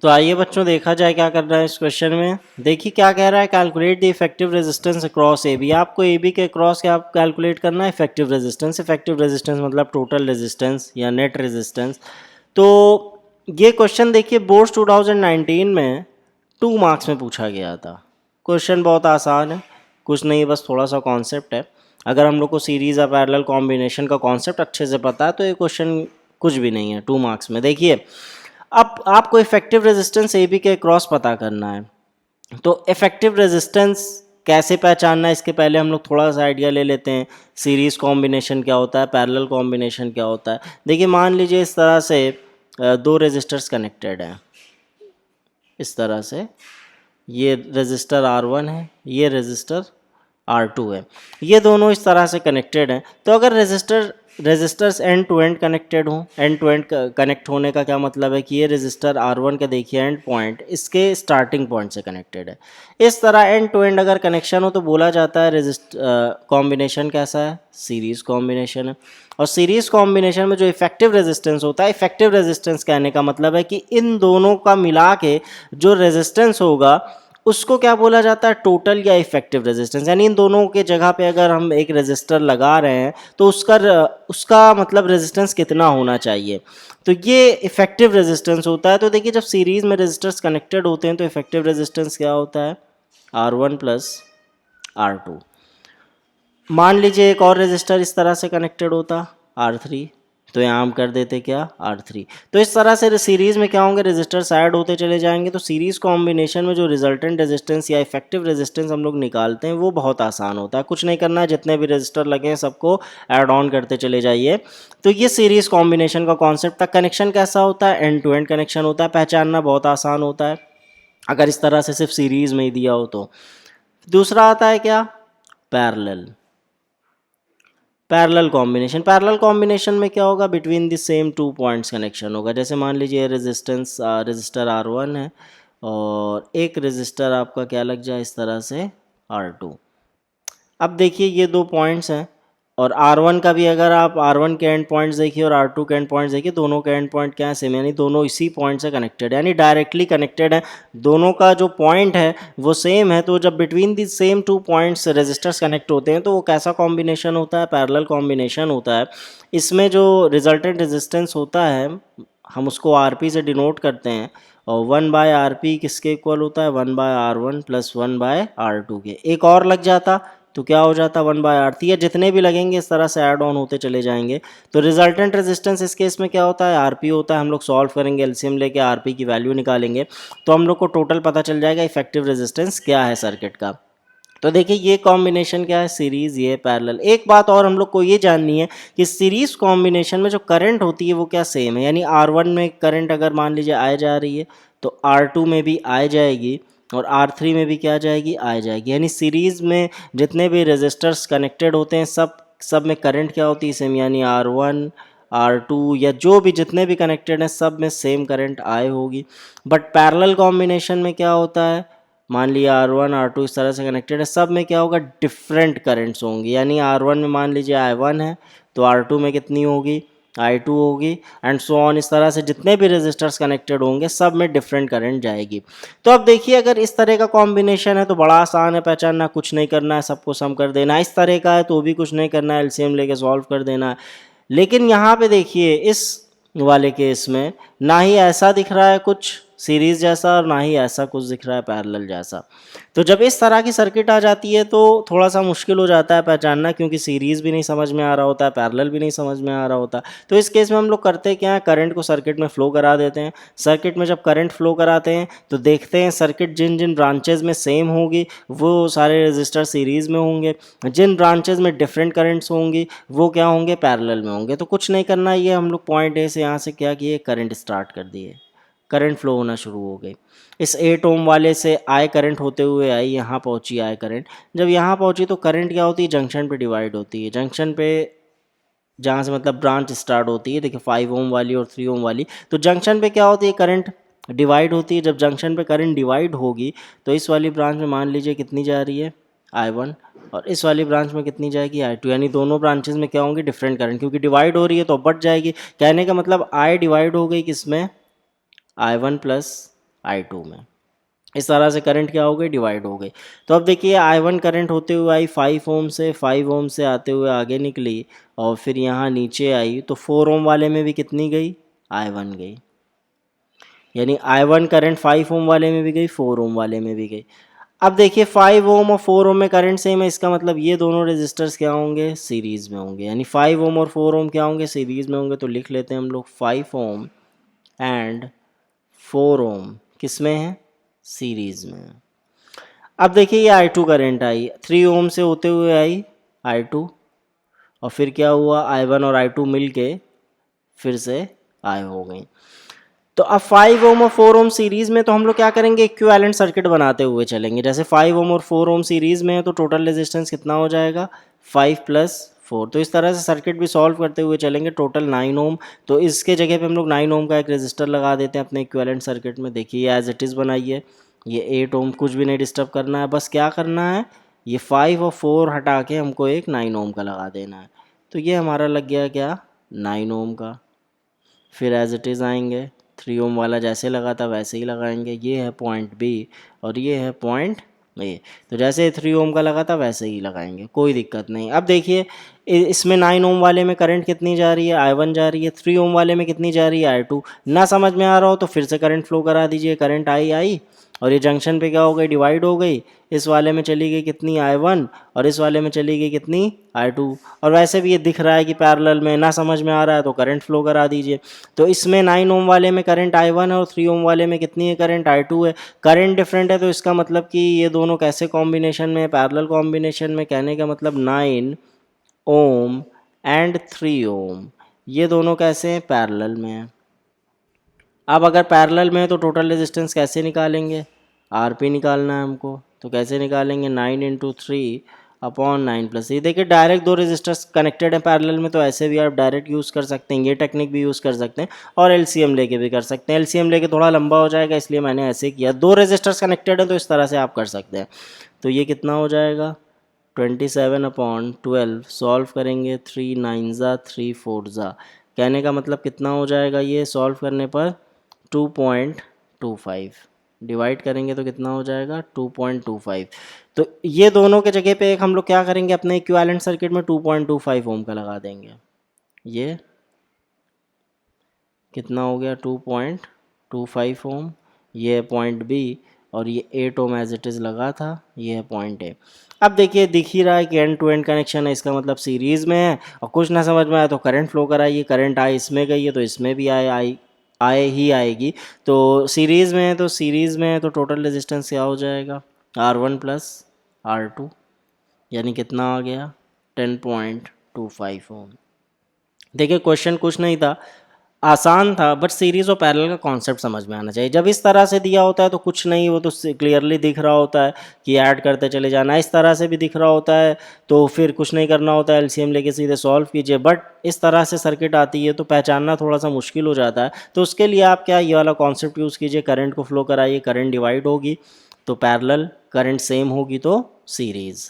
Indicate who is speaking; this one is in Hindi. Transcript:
Speaker 1: तो आइए बच्चों देखा जाए क्या कर रहा है इस क्वेश्चन में। देखिए क्या कह रहा है, calculate the effective resistance across A B. आपको ए बी के अक्रॉस क्या कैलकुलेट करना है, इफेक्टिव रेजिस्टेंस। इफेक्टिव रेजिस्टेंस मतलब टोटल रेजिस्टेंस या नेट रेजिस्टेंस। तो ये क्वेश्चन देखिए बोर्ड 2019 में 2 मार्क्स में पूछा गया था। क्वेश्चन बहुत आसान है, कुछ नहीं बस थोड़ा सा कॉन्सेप्ट है। अगर हम लोग को सीरीज या पैरेलल कॉम्बिनेशन का कॉन्सेप्ट अच्छे से पता है तो ये क्वेश्चन कुछ भी नहीं है 2 मार्क्स में। देखिए अब आपको इफेक्टिव रेजिस्टेंस ए बी के क्रॉस पता करना है। तो इफेक्टिव रेजिस्टेंस कैसे पहचानना है, इसके पहले हम लोग थोड़ा सा आइडिया ले लेते हैं। सीरीज कॉम्बिनेशन क्या होता है, पैरेलल कॉम्बिनेशन क्या होता है। देखिए मान लीजिए इस तरह से 2 रेजिस्टर्स कनेक्टेड हैं, इस तरह से ये रेजिस्टर R1 है, ये रेजिस्टर R2 है, ये दोनों इस तरह से कनेक्टेड हैं। तो अगर resistors end to end connected हों, एंड टू एंड कनेक्ट होने का क्या मतलब है कि ये रेजिस्टर R1 का देखिए एंड पॉइंट इसके स्टार्टिंग पॉइंट से कनेक्टेड है। इस तरह एंड टू एंड अगर कनेक्शन हो तो बोला जाता है कॉम्बिनेशन कैसा है, सीरीज कॉम्बिनेशन है। और सीरीज कॉम्बिनेशन में जो इफेक्टिव रेजिस्टेंस होता है, इफेक्टिव रेजिस्टेंस कहने का मतलब है कि इन दोनों का मिला के जो रेजिस्टेंस होगा उसको क्या बोला जाता है, टोटल या इफेक्टिव रेजिस्टेंस। यानी इन दोनों के जगह पे अगर हम एक रेजिस्टर लगा रहे हैं तो उसका मतलब रेजिस्टेंस कितना होना चाहिए, तो ये इफेक्टिव रेजिस्टेंस होता है। तो देखिए जब सीरीज में रेजिस्टर्स कनेक्टेड होते हैं तो इफेक्टिव रेजिस्टेंस क्या होता है, R1 प्लस R2। मान लीजिए एक और रेजिस्टर इस तरह से कनेक्टेड होता R3, तो यहाँ हम कर देते क्या, R3। तो इस तरह से सीरीज में क्या होंगे, रेजिस्टर्स ऐड होते चले जाएंगे। तो सीरीज कॉम्बिनेशन में जो रिजल्टेंट रेजिस्टेंस या इफेक्टिव रेजिस्टेंस हम लोग निकालते हैं वो बहुत आसान होता है। कुछ नहीं करना है, जितने भी रेजिस्टर लगे हैं सबको ऐड ऑन करते चले जाइए। तो ये सीरीज कॉम्बिनेशन का कॉन्सेप्ट था। कनेक्शन कैसा होता है, एंड टू एंड कनेक्शन होता है, पहचानना बहुत आसान होता है अगर इस तरह से सिर्फ सीरीज में ही दिया हो तो। दूसरा आता है क्या, parallel. Parallel combination, parallel combination में क्या होगा, between the same 2 points connection होगा। जैसे मान लीजिए रेजिस्टर R1 है और एक रेजिस्टर आपका क्या लग जाए इस तरह से R2। अब देखिए ये 2 पॉइंट्स हैं और R1 का भी अगर आप R1 के एंड पॉइंट्स देखिए और R2 के एंड पॉइंट्स देखिए, दोनों के एंड पॉइंट क्या है, सेम, यानी दोनों इसी पॉइंट से कनेक्टेड है, यानी डायरेक्टली कनेक्टेड है। दोनों का जो पॉइंट है वो सेम है। तो जब between the same 2 points resistors connect होते हैं तो वो कैसा कॉम्बिनेशन होता है, पैरेलल कॉम्बिनेशन होता है। इसमें जो रिजल्टेंट रेजिस्टेंस होता है हम उसको RP से डिनोट करते हैं और 1/RP किसके इक्वल होता है, 1/R1 प्लस 1/R2 के। एक और लग जाता तो क्या हो जाता, 1/R3, या जितने भी लगेंगे इस तरह से ऐड ऑन होते चले जाएंगे। तो रिजल्टेंट रेजिस्टेंस इस केस में क्या होता है, RP होता है। हम लोग सॉल्व करेंगे, एलसीएम लेके RP की वैल्यू निकालेंगे तो हम लोग को टोटल पता चल जाएगा इफेक्टिव रेजिस्टेंस क्या है सर्किट का। तो देखिए ये कॉम्बिनेशन क्या है, सीरीज, ये पैरेलल। एक बात और हम लोग को ये जाननी है कि सीरीज कॉम्बिनेशन में जो करंट होती है वो क्या सेम है, यानी R1 में करंट अगर मान लीजिए आए जा रही है तो R2 में भी आए जाएगी और R3 में भी क्या जाएगी, आए जाएगी। यानी सीरीज में जितने भी रेजिस्टर्स कनेक्टेड होते हैं सब में करंट क्या होती है, सेम, यानी R1 R2 या जो भी जितने भी कनेक्टेड हैं सब में सेम करंट आए होगी। बट पैरेलल कॉम्बिनेशन में क्या होता है, मान लिया R1 R2 इस तरह से कनेक्टेड है, सब में क्या होगा, डिफरेंट करंट्स होंगे। यानी R1 में मान लीजिए I1 है तो R2 में कितनी होगी, I2 होगी, एंड सो ऑन। इस तरह से जितने भी रेजिस्टर्स कनेक्टेड होंगे सब में डिफरेंट करंट जाएगी। तो अब देखिए अगर इस तरह का कॉम्बिनेशन है तो बड़ा आसान है पहचानना, कुछ नहीं करना है, सबको सम कर देना। इस तरह का है तो भी कुछ नहीं करना है, एलसीएम लेके सॉल्व कर देना है। लेकिन यहाँ पे देखिए इस वाले केस में ना ही ऐसा दिख रहा है कुछ सीरीज जैसा और ना ही ऐसा कुछ दिख रहा है पैरेलल जैसा। तो जब इस तरह की सर्किट आ जाती है तो थोड़ा सा मुश्किल हो जाता है पहचानना, क्योंकि सीरीज भी नहीं समझ में आ रहा होता है, पैरेलल भी नहीं समझ में आ रहा होता। तो इस केस में हम लोग करते क्या है, करंट को सर्किट में फ्लो करा देते हैं। सर्किट में जब करंट फ्लो कराते हैं तो देखते हैं सर्किट जिन जिन ब्रांचेज में सेम होगी वो सारे रजिस्टर सीरीज में होंगे, जिन ब्रांचेज में डिफरेंट करंट्स होंगी वो क्या होंगे, पैरेलल में होंगे। तो कुछ नहीं करना, ये हम लोग पॉइंट ए से यहाँ से क्या किए, करंट स्टार्ट कर दिए, करंट फ्लो होना शुरू हो गई। इस 8 ओम वाले से आई करंट होते हुए आई, यहाँ पहुँची आई करंट। जब यहाँ पहुँची तो करंट क्या होती है, जंक्शन पे डिवाइड होती है। जंक्शन पे जहाँ से मतलब ब्रांच स्टार्ट होती है, देखिए 5 ओम वाली और 3 ओम वाली, तो जंक्शन पे क्या होती है, करंट डिवाइड होती है। जब जंक्शन पे करंट डिवाइड होगी तो इस वाली ब्रांच में मान लीजिए कितनी जा रही है, I1, और इस वाली ब्रांच में कितनी जाएगी, I2। यानी दोनों ब्रांचेस में क्या होंगी, डिफरेंट करंट, क्योंकि डिवाइड हो रही है तो बढ़ जाएगी। कहने का मतलब I डिवाइड हो गई किस में, I1 प्लस I2 में। इस तरह से करंट क्या हो गई, डिवाइड हो गई। तो अब देखिए I1 करंट होते हुए आई 5 ओम से, 5 ओम से आते हुए आगे निकली और फिर यहाँ नीचे आई, तो 4 ओम वाले में भी कितनी गई, I1 गई। यानी I1 करंट 5 ओम वाले में भी गई, 4 ओम वाले में भी गई। अब देखिए 5 ओम और 4 ओम में करंट सेम है, इसका मतलब ये दोनों रेजिस्टर्स क्या होंगे, सीरीज़ में होंगे। यानी 5 ओम और 4 ओम क्या होंगे, सीरीज़ में होंगे। तो लिख लेते हैं हम लोग 5 ओम एंड 4 ओम किस में है, सीरीज़ में है। अब देखिए ये I2 करंट आई, 3 ओम से होते हुए आई I2 और फिर क्या हुआ, I1 और I2 मिल के फिर से I हो गई। तो अब 5 ओम और 4 ओम सीरीज़ में, तो हम लोग क्या करेंगे, इक्विवेलेंट सर्किट बनाते हुए चलेंगे। जैसे 5 ओम और 4 ओम सीरीज़ में है तो टोटल रेजिस्टेंस कितना हो जाएगा, 5 + 4। तो इस तरह से सर्किट भी सॉल्व करते हुए चलेंगे। टोटल 9 ओम, तो इसके जगह पे हम लोग 9 ओम का एक रेजिस्टर लगा देते हैं अपने इक्विवेलेंट सर्किट में। देखिए एज इट इज़ बनाइए, ये 8 ओम, कुछ भी नहीं डिस्टर्ब करना है, बस क्या करना है, ये 5 और 4 हटा के हमको एक 9 ओम का लगा देना है। तो ये हमारा लग गया क्या, 9 ओम का। फिर एज इट इज़ आएंगे, 3 ओम वाला जैसे लगा था वैसे ही लगाएंगे। ये है पॉइंट बी और ये है पॉइंट ए, तो जैसे 3 ओम का लगा था वैसे ही लगाएंगे, कोई दिक्कत नहीं। अब देखिए इसमें 9 ओम वाले में करंट कितनी जा रही है, I1 जा रही है। 3 ओम वाले में कितनी जा रही है, I2। ना समझ में आ रहा हो तो फिर से करंट फ्लो करा दीजिए। करंट आई और ये जंक्शन पे क्या हो गई, डिवाइड हो गई। इस वाले में चली गई कितनी, I1 और इस वाले में चली गई कितनी, I2। और वैसे भी ये दिख रहा है कि पैरेलल में, ना समझ में आ रहा है तो करंट फ्लो करा दीजिए। तो इसमें 9 ओम वाले में करंट I1 है और 3 ओम वाले में कितनी है, करंट I2 है। करंट डिफरेंट है तो इसका मतलब कि ये दोनों कैसे कॉम्बिनेशन में, पैरेलल कॉम्बिनेशन में। कहने का मतलब 9 ओम एंड 3 ओम, ये दोनों कैसे हैं, पैरेलल में है। अब अगर पैरेलल में है तो टोटल रेजिस्टेंस कैसे निकालेंगे, आरपी निकालना है हमको। तो कैसे निकालेंगे, 9 × 3 अपॉन 9 + ये देखिए डायरेक्ट दो रेजिस्टर्स कनेक्टेड हैं पैरेलल में, तो ऐसे भी आप डायरेक्ट यूज़ कर सकते हैं, ये टेक्निक भी यूज़ कर सकते हैं और एलसीएम लेके भी कर सकते हैं। एलसीएम लेके थोड़ा लंबा हो जाएगा इसलिए मैंने ऐसे किया। दो रेजिस्टर्स कनेक्टेड हैं तो इस तरह से आप कर सकते हैं। तो ये कितना हो जाएगा, 27/12 सॉल्व करेंगे, 3 9 ज़ा 3 4 ज़ा। कहने का मतलब कितना हो जाएगा, ये सॉल्व करने पर 2.25 डिवाइड करेंगे तो कितना हो जाएगा, 2.25। तो ये दोनों के जगह पे एक हम लोग क्या करेंगे, अपने इक्विवेलेंट सर्किट में 2.25 ओम का लगा देंगे। ये कितना हो गया, 2.25 ओम। ये है पॉइंट बी और ये 8 ओम एज इट इज़ लगा था, ये है पॉइंट ए। अब देखिए दिख ही रहा है कि एंड टू एंड कनेक्शन है, इसका मतलब सीरीज़ में है। और कुछ ना समझ में आया तो करंट फ्लो कराइए, करंट आए इसमें गई है तो इसमें भी आए ही आएगी। तो सीरीज़ में है तो सीरीज़ में है तो टोटल रेजिस्टेंस क्या हो जाएगा, R1 + R2, यानी कितना आ गया, 10.25 ओम। देखिए क्वेश्चन कुछ नहीं था, आसान था, बट सीरीज़ और पैरेलल का कॉन्सेप्ट समझ में आना चाहिए। जब इस तरह से दिया होता है तो कुछ नहीं, वो तो क्लियरली दिख रहा होता है कि ऐड करते चले जाना। इस तरह से भी दिख रहा होता है तो फिर कुछ नहीं करना होता है, एलसीएम लेके सीधे सॉल्व कीजिए। बट इस तरह से सर्किट आती है तो पहचानना थोड़ा सा मुश्किल हो जाता है। तो उसके लिए आप क्या, ये वाला कॉन्सेप्ट यूज़ कीजिए, करंट को फ्लो कराइए, करंट डिवाइड होगी तो पैरेलल, करंट सेम होगी तो सीरीज़।